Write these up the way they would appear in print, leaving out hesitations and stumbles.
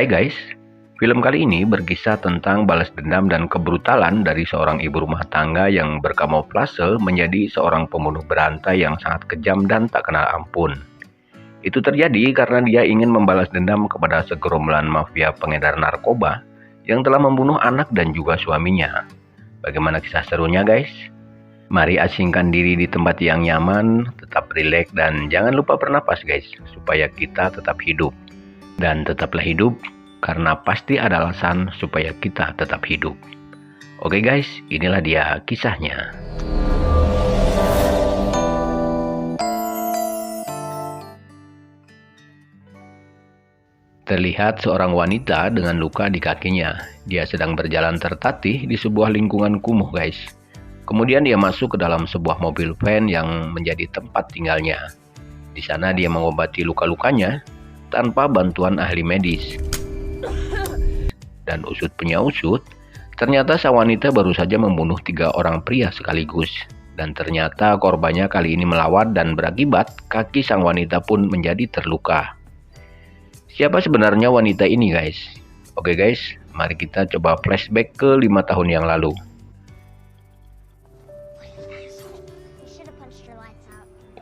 Hai guys, film kali ini berkisah tentang balas dendam dan kebrutalan dari seorang ibu rumah tangga yang berkamuflase menjadi seorang pembunuh berantai yang sangat kejam dan tak kenal ampun. Itu terjadi karena dia ingin membalas dendam kepada segerombolan mafia pengedar narkoba yang telah membunuh anak dan juga suaminya. Bagaimana kisah serunya guys? Mari asingkan diri di tempat yang nyaman, tetap rileks dan jangan lupa bernapas guys, supaya kita tetap hidup. Dan tetaplah hidup, karena pasti ada alasan supaya kita tetap hidup. Oke guys, inilah dia kisahnya. Terlihat seorang wanita dengan luka di kakinya. Dia sedang berjalan tertatih di sebuah lingkungan kumuh guys. Kemudian dia masuk ke dalam sebuah mobil van yang menjadi tempat tinggalnya. Di sana dia mengobati luka-lukanya tanpa bantuan ahli medis. Dan usut punya usut, ternyata sang wanita baru saja membunuh 3 orang pria sekaligus. Dan ternyata korbannya kali ini melawan dan berakibat kaki sang wanita pun menjadi terluka. Siapa sebenarnya wanita ini guys? Oke guys, mari kita coba flashback ke 5 tahun yang lalu.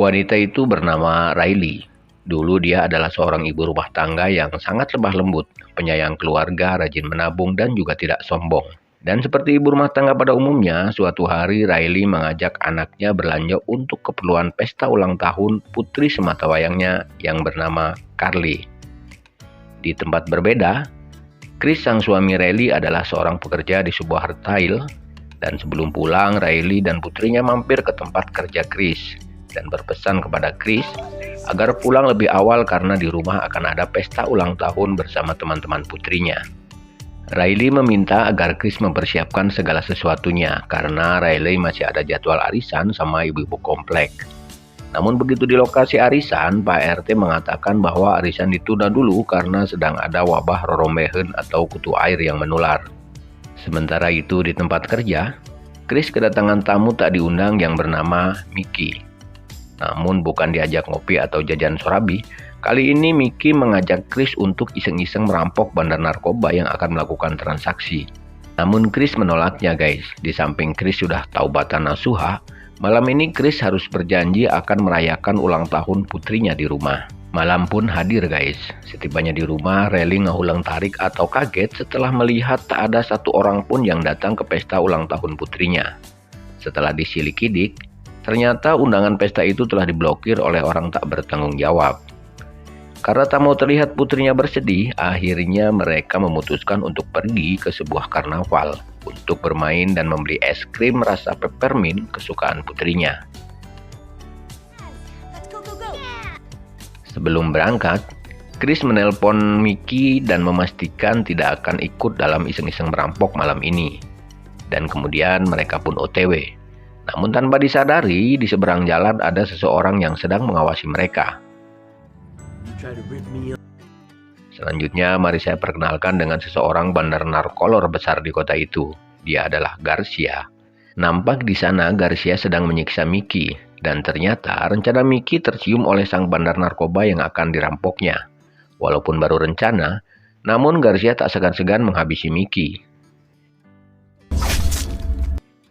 Wanita itu bernama Riley. Dulu dia adalah seorang ibu rumah tangga yang sangat lemah lembut, penyayang keluarga, rajin menabung, dan juga tidak sombong. Dan seperti ibu rumah tangga pada umumnya, suatu hari Riley mengajak anaknya berlanja untuk keperluan pesta ulang tahun putri sematawayangnya yang bernama Carly. Di tempat berbeda, Chris sang suami Riley adalah seorang pekerja di sebuah retail, dan sebelum pulang Riley dan putrinya mampir ke tempat kerja Chris dan berpesan kepada Chris agar pulang lebih awal karena di rumah akan ada pesta ulang tahun bersama teman-teman putrinya. Riley meminta agar Chris mempersiapkan segala sesuatunya karena Riley masih ada jadwal arisan sama ibu-ibu komplek. Namun begitu di lokasi arisan, Pak RT mengatakan bahwa arisan ditunda dulu karena sedang ada wabah rorombehen atau kutu air yang menular. Sementara itu di tempat kerja, Chris kedatangan tamu tak diundang yang bernama Mickey. Namun bukan diajak ngopi atau jajan sorabi, kali ini Mickey mengajak Chris untuk iseng-iseng merampok bandar narkoba yang akan melakukan transaksi. Namun Chris menolaknya guys, di samping Chris sudah taubatan nasuha, malam ini Chris harus berjanji akan merayakan ulang tahun putrinya di rumah. Malam pun hadir guys, setibanya di rumah Riley ngahulang tarik atau kaget setelah melihat tak ada satu orang pun yang datang ke pesta ulang tahun putrinya. Setelah disilik-sidik, ternyata undangan pesta itu telah diblokir oleh orang tak bertanggung jawab. Karena tak mau terlihat putrinya bersedih, akhirnya mereka memutuskan untuk pergi ke sebuah karnaval untuk bermain dan membeli es krim rasa peppermint kesukaan putrinya. Sebelum berangkat, Chris menelpon Mickey dan memastikan tidak akan ikut dalam iseng-iseng merampok malam ini. Dan kemudian mereka pun OTW. Namun tanpa disadari, di seberang jalan ada seseorang yang sedang mengawasi mereka. Selanjutnya, mari saya perkenalkan dengan seseorang bandar narkolor besar di kota itu. Dia adalah Garcia. Nampak di sana Garcia sedang menyiksa Mickey, dan ternyata rencana Mickey tercium oleh sang bandar narkoba yang akan dirampoknya. Walaupun baru rencana, namun Garcia tak segan-segan menghabisi Mickey.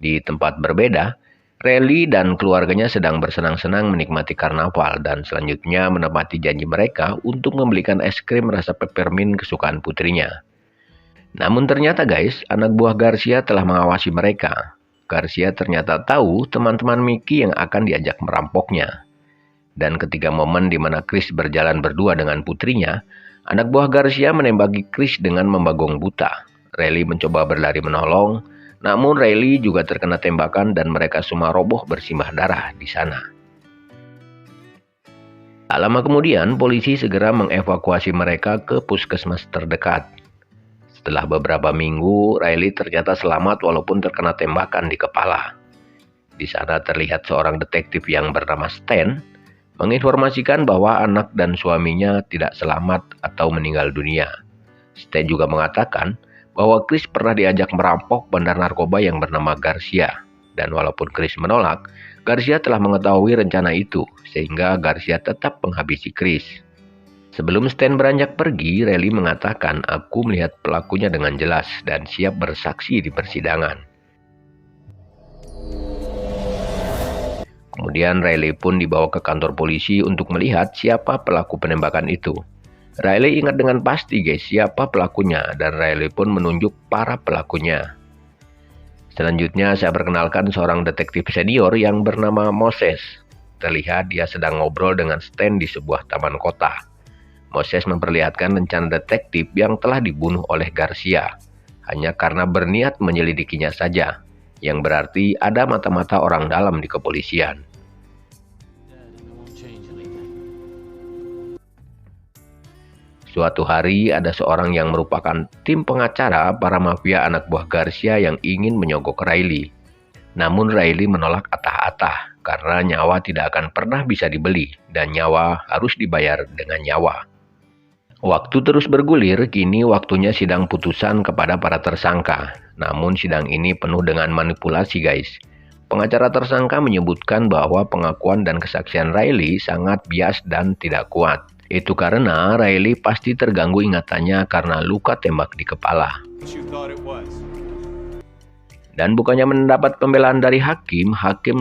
Di tempat berbeda, Riley dan keluarganya sedang bersenang-senang menikmati karnaval dan selanjutnya menepati janji mereka untuk membelikan es krim rasa peppermint kesukaan putrinya. Namun ternyata guys, anak buah Garcia telah mengawasi mereka. Garcia ternyata tahu teman-teman Mickey yang akan diajak merampoknya. Dan ketika momen di mana Chris berjalan berdua dengan putrinya, anak buah Garcia menembaki Chris dengan membagong buta. Riley mencoba berlari menolong, namun Riley juga terkena tembakan dan mereka semua roboh bersimbah darah di sana. Tak lama kemudian, polisi segera mengevakuasi mereka ke puskesmas terdekat. Setelah beberapa minggu, Riley ternyata selamat walaupun terkena tembakan di kepala. Di sana terlihat seorang detektif yang bernama Stan menginformasikan bahwa anak dan suaminya tidak selamat atau meninggal dunia. Stan juga mengatakan bahwa Chris pernah diajak merampok bandar narkoba yang bernama Garcia. Dan walaupun Chris menolak, Garcia telah mengetahui rencana itu, sehingga Garcia tetap menghabisi Chris. Sebelum Stan beranjak pergi, Riley mengatakan, "Aku melihat pelakunya dengan jelas dan siap bersaksi di persidangan." Kemudian Riley pun dibawa ke kantor polisi untuk melihat siapa pelaku penembakan itu. Riley ingat dengan pasti guys siapa pelakunya dan Riley pun menunjuk para pelakunya. Selanjutnya saya perkenalkan seorang detektif senior yang bernama Moses. Terlihat dia sedang ngobrol dengan Stan di sebuah taman kota. Moses memperlihatkan rencana detektif yang telah dibunuh oleh Garcia hanya karena berniat menyelidikinya saja, yang berarti ada mata-mata orang dalam di kepolisian. Suatu hari ada seorang yang merupakan tim pengacara para mafia anak buah Garcia yang ingin menyogok Riley. Namun Riley menolak atah-atah karena nyawa tidak akan pernah bisa dibeli dan nyawa harus dibayar dengan nyawa. Waktu terus bergulir, kini waktunya sidang putusan kepada para tersangka. Namun sidang ini penuh dengan manipulasi guys. Pengacara tersangka menyebutkan bahwa pengakuan dan kesaksian Riley sangat bias dan tidak kuat. Itu karena Riley pasti terganggu ingatannya karena luka tembak di kepala. Dan bukannya mendapat pembelaan dari hakim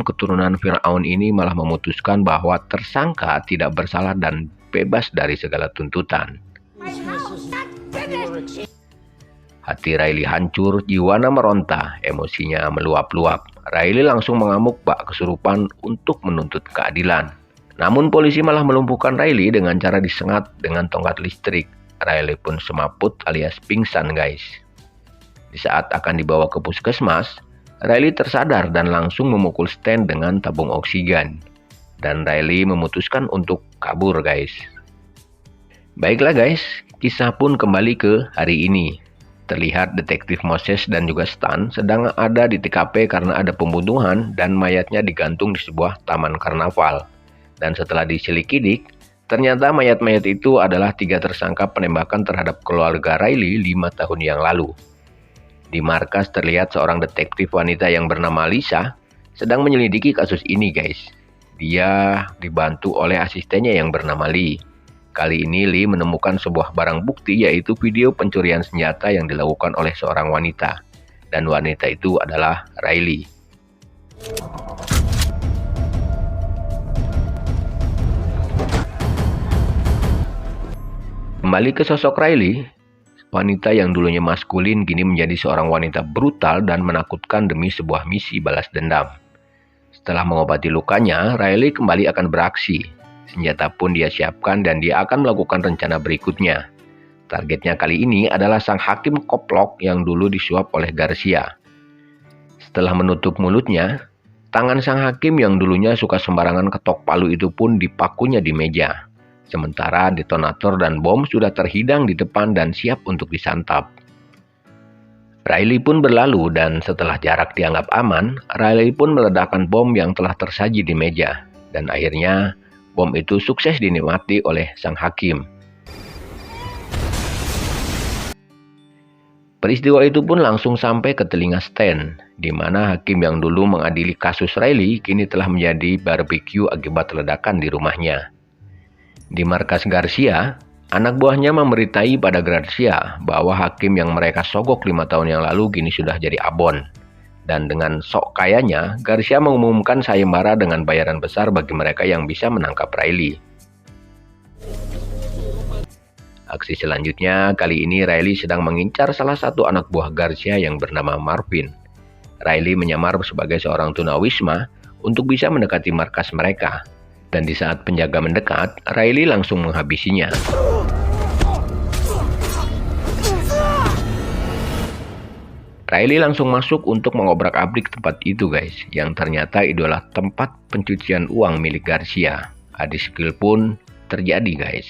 keturunan Firaun ini malah memutuskan bahwa tersangka tidak bersalah dan bebas dari segala tuntutan. Hati Riley hancur, jiwana meronta, emosinya meluap-luap. Riley langsung mengamuk bak kesurupan untuk menuntut keadilan. Namun polisi malah melumpuhkan Riley dengan cara disengat dengan tongkat listrik. Riley pun semaput alias pingsan guys. Di saat akan dibawa ke puskesmas, Riley tersadar dan langsung memukul Stan dengan tabung oksigen. Dan Riley memutuskan untuk kabur guys. Baiklah guys, kisah pun kembali ke hari ini. Terlihat detektif Moses dan juga Stan sedang ada di TKP karena ada pembunuhan dan mayatnya digantung di sebuah taman karnaval. Dan setelah diselidikin, ternyata mayat-mayat itu adalah 3 tersangka penembakan terhadap keluarga Riley 5 tahun yang lalu. Di markas terlihat seorang detektif wanita yang bernama Lisa sedang menyelidiki kasus ini guys. Dia dibantu oleh asistennya yang bernama Lee. Kali ini Lee menemukan sebuah barang bukti yaitu video pencurian senjata yang dilakukan oleh seorang wanita. Dan wanita itu adalah Riley. Kembali ke sosok Riley, wanita yang dulunya maskulin kini menjadi seorang wanita brutal dan menakutkan demi sebuah misi balas dendam. Setelah mengobati lukanya, Riley kembali akan beraksi. Senjata pun dia siapkan dan dia akan melakukan rencana berikutnya. Targetnya kali ini adalah sang hakim koplok yang dulu disuap oleh Garcia. Setelah menutup mulutnya, tangan sang hakim yang dulunya suka sembarangan ketok palu itu pun dipakunya di meja. Sementara detonator dan bom sudah terhidang di depan dan siap untuk disantap. Riley pun berlalu dan setelah jarak dianggap aman, Riley pun meledakkan bom yang telah tersaji di meja. Dan akhirnya bom itu sukses dinikmati oleh sang hakim. Peristiwa itu pun langsung sampai ke telinga Stan, di mana hakim yang dulu mengadili kasus Riley kini telah menjadi barbeque akibat ledakan di rumahnya. Di markas Garcia, anak buahnya memberitai pada Garcia bahwa hakim yang mereka sogok 5 tahun yang lalu kini sudah jadi abon. Dan dengan sok kayanya, Garcia mengumumkan sayembara dengan bayaran besar bagi mereka yang bisa menangkap Riley. Aksi selanjutnya, kali ini Riley sedang mengincar salah satu anak buah Garcia yang bernama Marvin. Riley menyamar sebagai seorang tunawisma untuk bisa mendekati markas mereka. Dan di saat penjaga mendekat, Riley langsung menghabisinya. Riley langsung masuk untuk mengobrak-abrik tempat itu guys, yang ternyata adalah tempat pencucian uang milik Garcia. Adu skill pun terjadi guys.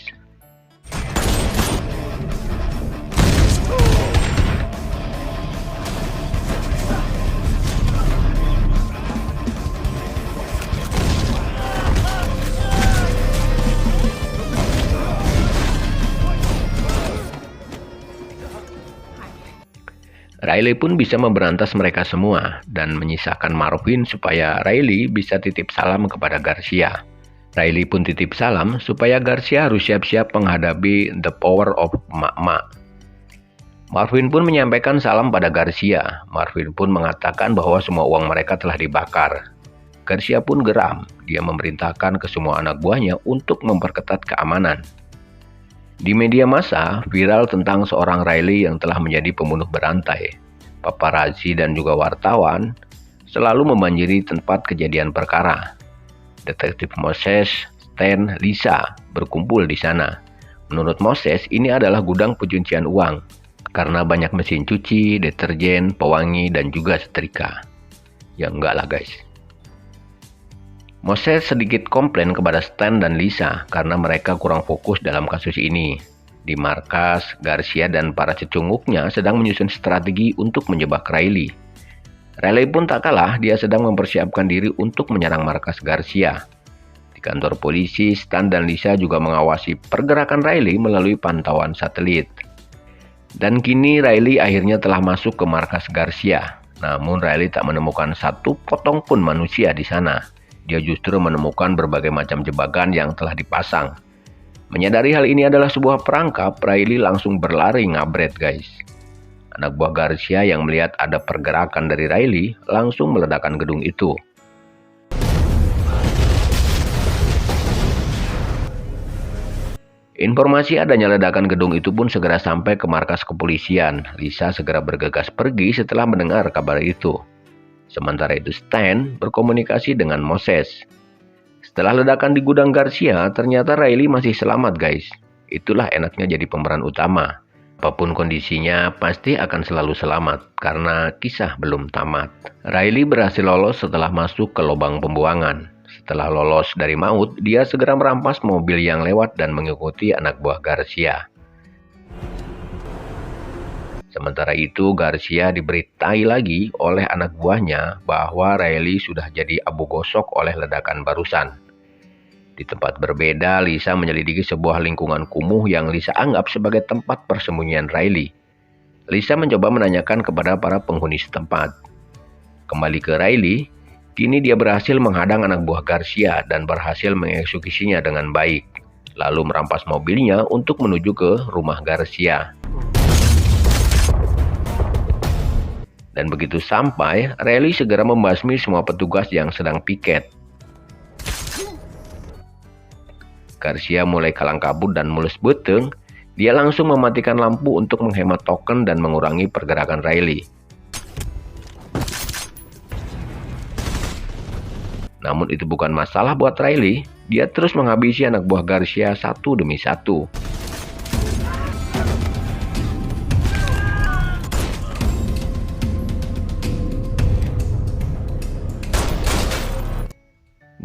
Riley pun bisa memberantas mereka semua dan menyisakan Marvin supaya Riley bisa titip salam kepada Garcia. Riley pun titip salam supaya Garcia harus siap-siap menghadapi the power of emak-emak. Marvin pun menyampaikan salam pada Garcia. Marvin pun mengatakan bahwa semua uang mereka telah dibakar. Garcia pun geram. Dia memerintahkan ke semua anak buahnya untuk memperketat keamanan. Di media massa, viral tentang seorang Riley yang telah menjadi pembunuh berantai. Paparazzi dan juga wartawan selalu membanjiri tempat kejadian perkara. Detektif Moses, Stan, Lisa berkumpul di sana. Menurut Moses, ini adalah gudang pencucian uang karena banyak mesin cuci, deterjen, pewangi, dan juga setrika. Ya enggak lah guys. Moses sedikit komplain kepada Stan dan Lisa karena mereka kurang fokus dalam kasus ini. Di markas, Garcia dan para cecunguknya sedang menyusun strategi untuk menjebak Riley. Riley pun tak kalah, dia sedang mempersiapkan diri untuk menyerang markas Garcia. Di kantor polisi, Stan dan Lisa juga mengawasi pergerakan Riley melalui pantauan satelit. Dan kini Riley akhirnya telah masuk ke markas Garcia. Namun Riley tak menemukan satu potong pun manusia di sana. Dia justru menemukan berbagai macam jebakan yang telah dipasang. Menyadari hal ini adalah sebuah perangkap, Riley langsung berlari ngabret guys. Anak buah Garcia yang melihat ada pergerakan dari Riley langsung meledakkan gedung itu. Informasi adanya ledakan gedung itu pun segera sampai ke markas kepolisian. Lisa segera bergegas pergi setelah mendengar kabar itu. Sementara itu Stan berkomunikasi dengan Moses. Setelah ledakan di gudang Garcia, ternyata Riley masih selamat guys. Itulah enaknya jadi pemeran utama. Apapun kondisinya, pasti akan selalu selamat karena kisah belum tamat. Riley berhasil lolos setelah masuk ke lubang pembuangan. Setelah lolos dari maut, dia segera merampas mobil yang lewat dan mengikuti anak buah Garcia. Sementara itu, Garcia diberitai lagi oleh anak buahnya bahwa Riley sudah jadi abu gosok oleh ledakan barusan. Di tempat berbeda, Lisa menyelidiki sebuah lingkungan kumuh yang Lisa anggap sebagai tempat persembunyian Riley. Lisa mencoba menanyakan kepada para penghuni setempat. Kembali ke Riley, kini dia berhasil menghadang anak buah Garcia dan berhasil mengeksekusinya dengan baik, lalu merampas mobilnya untuk menuju ke rumah Garcia. Dan begitu sampai, Riley segera membasmi semua petugas yang sedang piket. Garcia mulai kalang kabut dan mulus beteng. Dia langsung mematikan lampu untuk menghemat token dan mengurangi pergerakan Riley. Namun itu bukan masalah buat Riley. Dia terus menghabisi anak buah Garcia satu demi satu.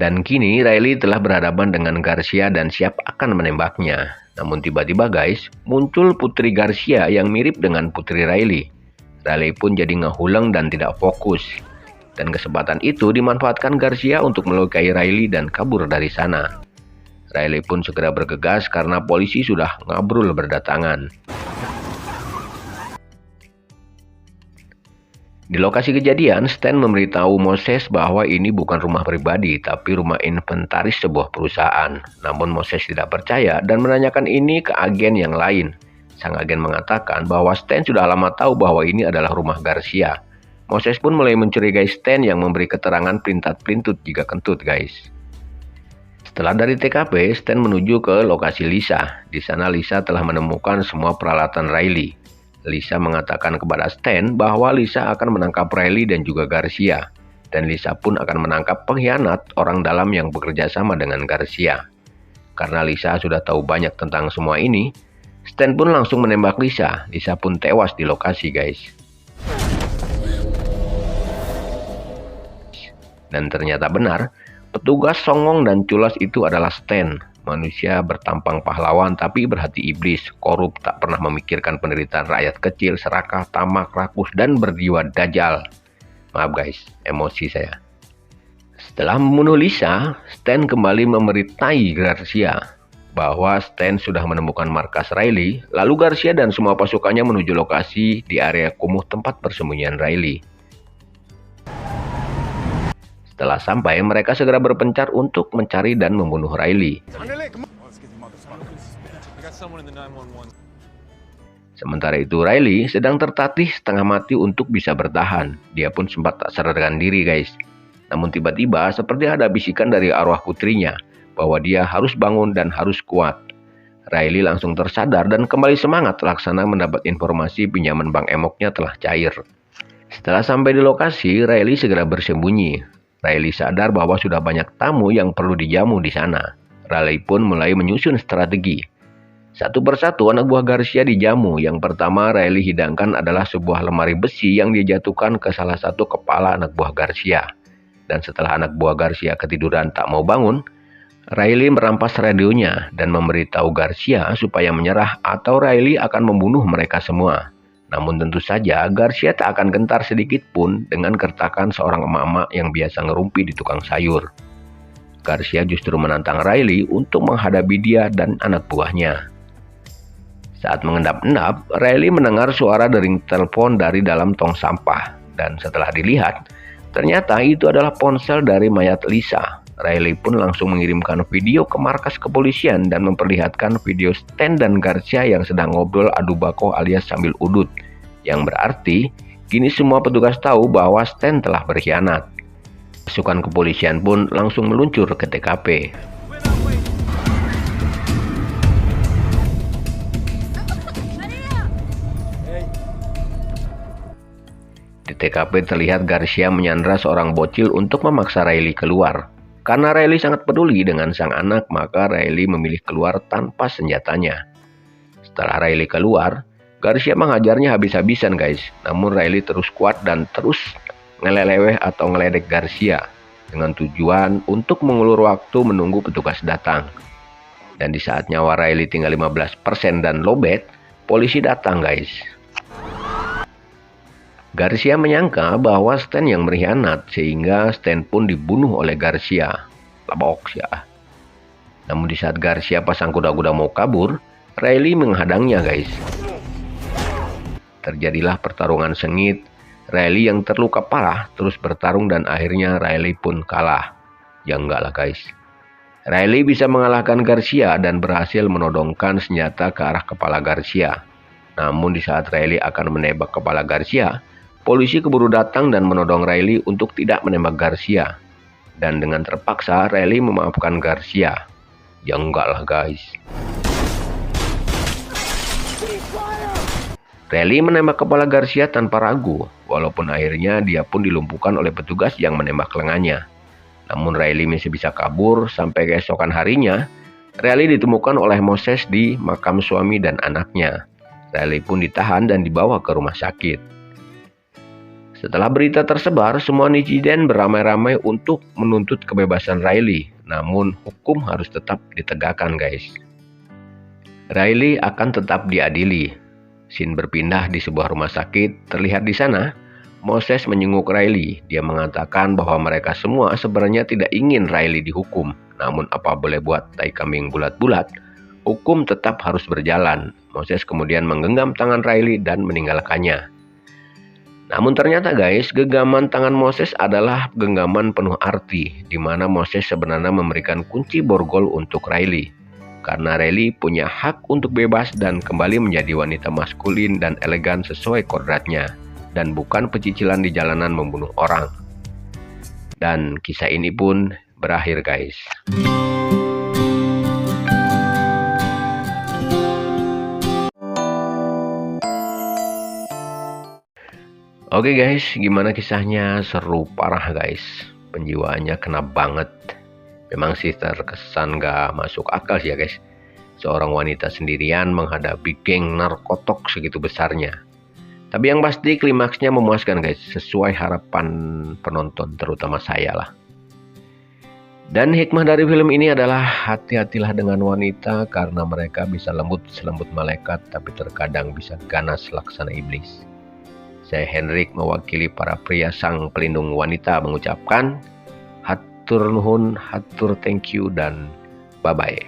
Dan kini Riley telah berhadapan dengan Garcia dan siap akan menembaknya. Namun tiba-tiba guys, muncul Putri Garcia yang mirip dengan Putri Riley. Riley pun jadi ngehuleng dan tidak fokus. Dan kesempatan itu dimanfaatkan Garcia untuk melukai Riley dan kabur dari sana. Riley pun segera bergegas karena polisi sudah ngabrul berdatangan. Di lokasi kejadian, Stan memberitahu Moses bahwa ini bukan rumah pribadi, tapi rumah inventaris sebuah perusahaan. Namun Moses tidak percaya dan menanyakan ini ke agen yang lain. Sang agen mengatakan bahwa Stan sudah lama tahu bahwa ini adalah rumah Garcia. Moses pun mulai mencurigai Stan yang memberi keterangan pelintat-pelintut jika kentut guys. Setelah dari TKP, Stan menuju ke lokasi Lisa. Di sana Lisa telah menemukan semua peralatan Riley. Lisa mengatakan kepada Stan bahwa Lisa akan menangkap Riley dan juga Garcia. Dan Lisa pun akan menangkap pengkhianat orang dalam yang bekerja sama dengan Garcia. Karena Lisa sudah tahu banyak tentang semua ini, Stan pun langsung menembak Lisa. Lisa pun tewas di lokasi guys. Dan ternyata benar, petugas songong dan culas itu adalah Stan. Manusia bertampang pahlawan tapi berhati iblis, korup, tak pernah memikirkan penderitaan rakyat kecil, serakah, tamak, rakus, dan berjiwa dajjal. Maaf guys, emosi saya. Setelah membunuh Lisa, Stan kembali memeritai Garcia bahwa Stan sudah menemukan markas Riley, lalu Garcia dan semua pasukannya menuju lokasi di area kumuh tempat persembunyian Riley. Setelah sampai, mereka segera berpencar untuk mencari dan membunuh Riley. Sementara itu Riley sedang tertatih setengah mati untuk bisa bertahan. Dia pun sempat tak sadarkan diri guys. Namun tiba-tiba seperti ada bisikan dari arwah putrinya bahwa dia harus bangun dan harus kuat. Riley langsung tersadar dan kembali semangat laksana mendapat informasi pinjaman bank emoknya telah cair. Setelah sampai di lokasi, Riley segera bersembunyi. Riley sadar bahwa sudah banyak tamu yang perlu dijamu di sana. Riley pun mulai menyusun strategi. Satu persatu anak buah Garcia dijamu. Yang pertama Riley hidangkan adalah sebuah lemari besi yang dijatuhkan ke salah satu kepala anak buah Garcia. Dan setelah anak buah Garcia ketiduran tak mau bangun, Riley merampas radionya dan memberitahu Garcia supaya menyerah atau Riley akan membunuh mereka semua. Namun tentu saja Garcia tak akan gentar sedikit pun dengan gertakan seorang emak-emak yang biasa ngerumpi di tukang sayur. Garcia justru menantang Riley untuk menghadapi dia dan anak buahnya. Saat mengendap-endap, Riley mendengar suara dering telepon dari dalam tong sampah. Dan setelah dilihat, ternyata itu adalah ponsel dari mayat Lisa. Riley pun langsung mengirimkan video ke markas kepolisian dan memperlihatkan video Stan dan Garcia yang sedang ngobrol adu bako alias sambil udut. Yang berarti, kini semua petugas tahu bahwa Stan telah berkhianat. Pasukan kepolisian pun langsung meluncur ke TKP. Di TKP terlihat Garcia menyandra seorang bocil untuk memaksa Riley keluar. Karena Riley sangat peduli dengan sang anak, maka Riley memilih keluar tanpa senjatanya. Setelah Riley keluar, Garcia menghajarnya habis-habisan guys. Namun Riley terus kuat dan terus ngeleleweh atau ngeledek Garcia dengan tujuan untuk mengulur waktu menunggu petugas datang. Dan di saat nyawa Riley tinggal 15% dan lowbat, polisi datang guys. Garcia menyangka bahwa Stan yang berkhianat sehingga Stan pun dibunuh oleh Garcia. Labok ya. Namun di saat Garcia pasang kuda-kuda mau kabur, Riley menghadangnya guys. Terjadilah pertarungan sengit. Riley yang terluka parah terus bertarung dan akhirnya Riley pun kalah. Ya enggak lah guys. Riley bisa mengalahkan Garcia dan berhasil menodongkan senjata ke arah kepala Garcia. Namun di saat Riley akan menembak kepala Garcia, polisi keburu datang dan menodong Riley untuk tidak menembak Garcia. Dan dengan terpaksa Riley memaafkan Garcia. Ya enggak lah guys. Riley menembak kepala Garcia tanpa ragu. Walaupun akhirnya dia pun dilumpuhkan oleh petugas yang menembak lengannya. Namun Riley masih bisa kabur sampai keesokan harinya. Riley ditemukan oleh Moses di makam suami dan anaknya. Riley pun ditahan dan dibawa ke rumah sakit. Setelah berita tersebar, semua netizen beramai-ramai untuk menuntut kebebasan Riley. Namun hukum harus tetap ditegakkan guys. Riley akan tetap diadili. Scene berpindah di sebuah rumah sakit. Terlihat di sana, Moses menyenguk Riley. Dia mengatakan bahwa mereka semua sebenarnya tidak ingin Riley dihukum. Namun apa boleh buat, tai kambing bulat-bulat, hukum tetap harus berjalan. Moses kemudian menggenggam tangan Riley dan meninggalkannya. Namun ternyata guys, genggaman tangan Moses adalah genggaman penuh arti, di mana Moses sebenarnya memberikan kunci borgol untuk Riley. Karena Riley punya hak untuk bebas dan kembali menjadi wanita maskulin dan elegan sesuai kodratnya, dan bukan pecicilan di jalanan membunuh orang. Dan kisah ini pun berakhir guys. Oke guys, gimana kisahnya? Seru parah guys. Penjiwaannya kena banget. Memang sih terkesan gak masuk akal sih ya guys. Seorang wanita sendirian menghadapi geng narkotok segitu besarnya. Tapi yang pasti klimaksnya memuaskan guys. Sesuai harapan penonton, terutama saya lah. Dan hikmah dari film ini adalah hati-hatilah dengan wanita karena mereka bisa lembut selembut malaikat tapi terkadang bisa ganas laksana iblis. Saya Hendrik mewakili para pria sang pelindung wanita mengucapkan hatur nuhun, hatur thank you, dan bye-bye.